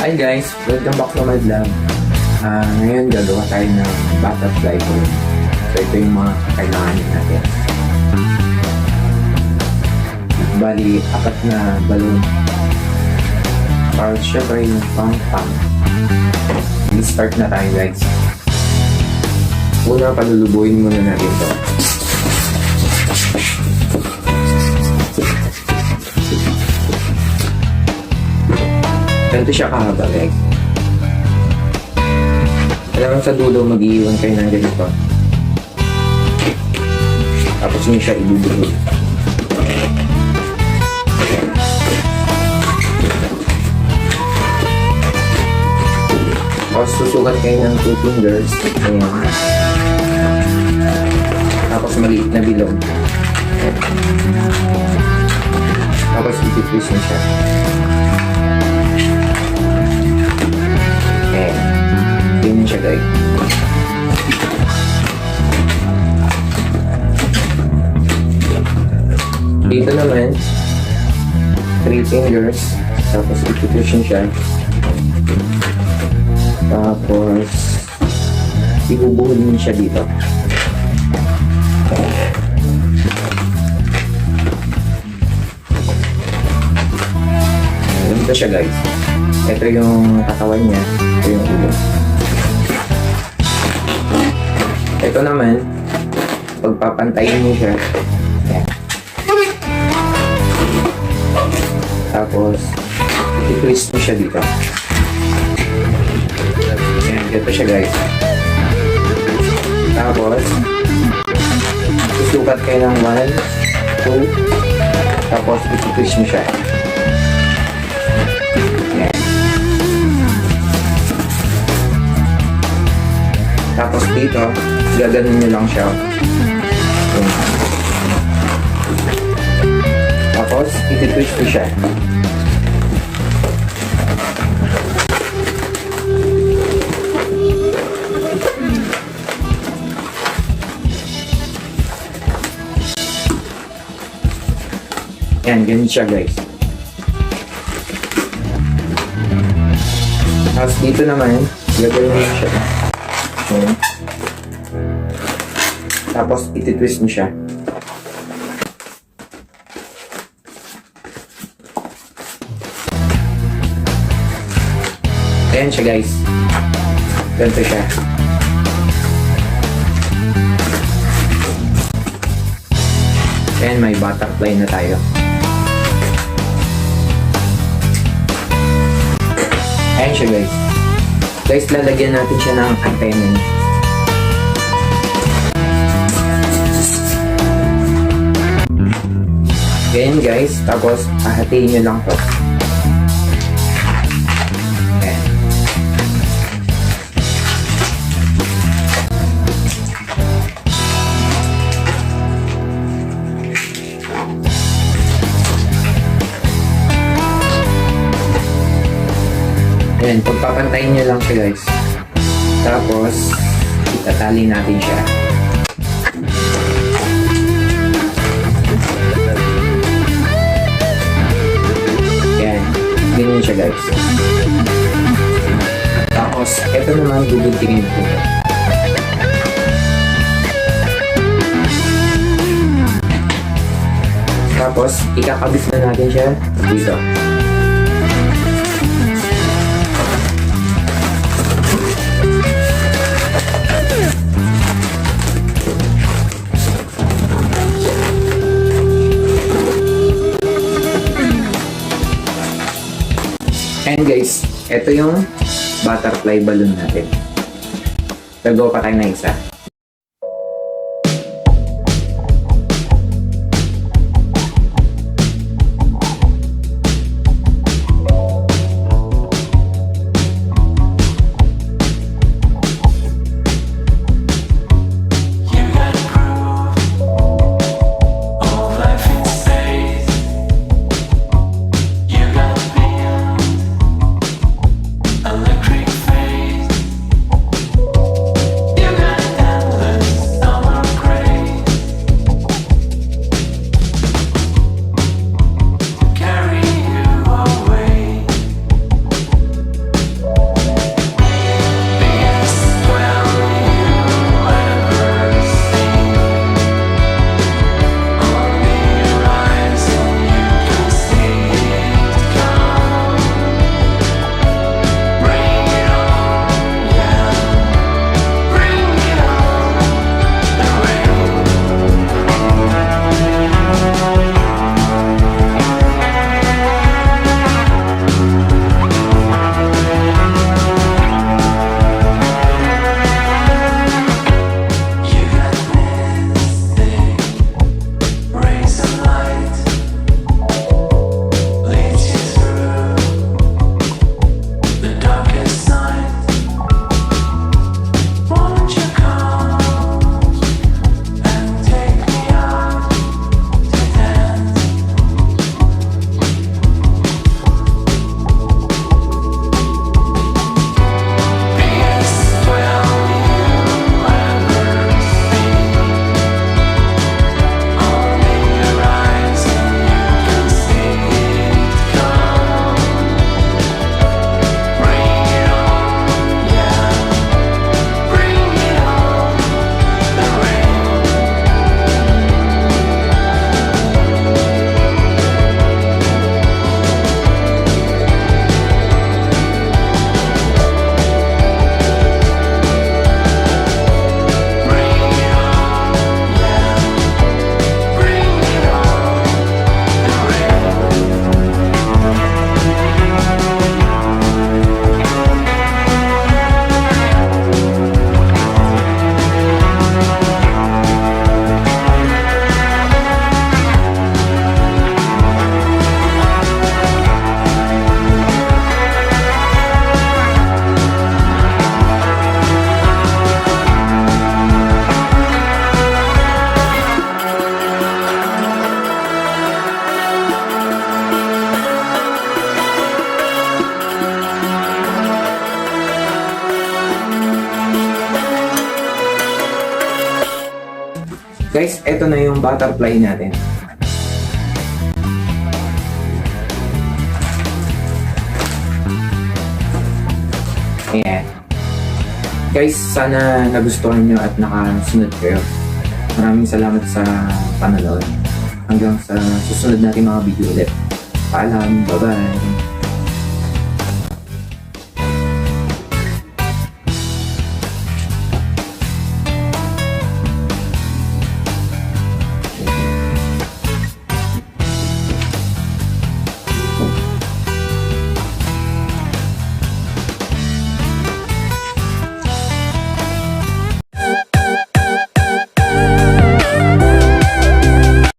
Hi guys, welcome back to my vlog. Ngayon gagawa tayo ng butterfly balloon. So ito yung mga kailangan natin. Bali, 4 na balloon. Para syempre yung pang-pang. I-start na tayo guys. Una, palulubuhin muna natin ito. Ganito siya kahaba guys. Kailangan sa dulo mag-iiwan kayo ng ganito. Tapos nyo siya ibubuhin. Tapos susukat kayo ng 2 fingers. Ayan. Tapos maliit na bilog. Tapos iti-twist nyo siya. Ganyan siya guys. Dito naman 3 fingers. Tapos iti-twist nyo siya. Tapos ibubuhol nyo siya dito. Ganito siya guys. Ito yung katawan niya. Ito yung ulo. Ito naman, pagpapantayin niyo siya. Yan. Tapos, i-twist niyo siya dito. Yan, ganito siya guys. Tapos, susukat kayo ng 1, 2, tapos i-twist niyo siya. Tapos dito, gaganon nyo lang siya. Tapos, iti-twist ko siya. Yan, ganun siya guys. Tapos dito naman, gaganon nyo siya. Tapos iti-twist mo siya. Ayan siya guys. Ganito siya. Ayan, may butterfly na tayo. Ayan siya guys. Guys, lalagyan natin siya ng antenna. Ganyan guys, tapos hahatiin nyo lang to. Ayan. Ayan, pagpapantayin nyo lang siya guys. Tapos, itatali natin siya. Ganyan siya guys. Tapos, ito naman guguntingin ko. Tapos, ikakabit na natin siya dito. And guys, ito yung butterfly balloon natin. Gagawa pa tayo ng isa. Guys, eto na yung butterfly natin. Ayan. Guys, sana nagustuhan nyo at nakasunod kayo. Maraming salamat sa panonood. Hanggang sa susunod natin mga video ulit. Paalam, bye-bye!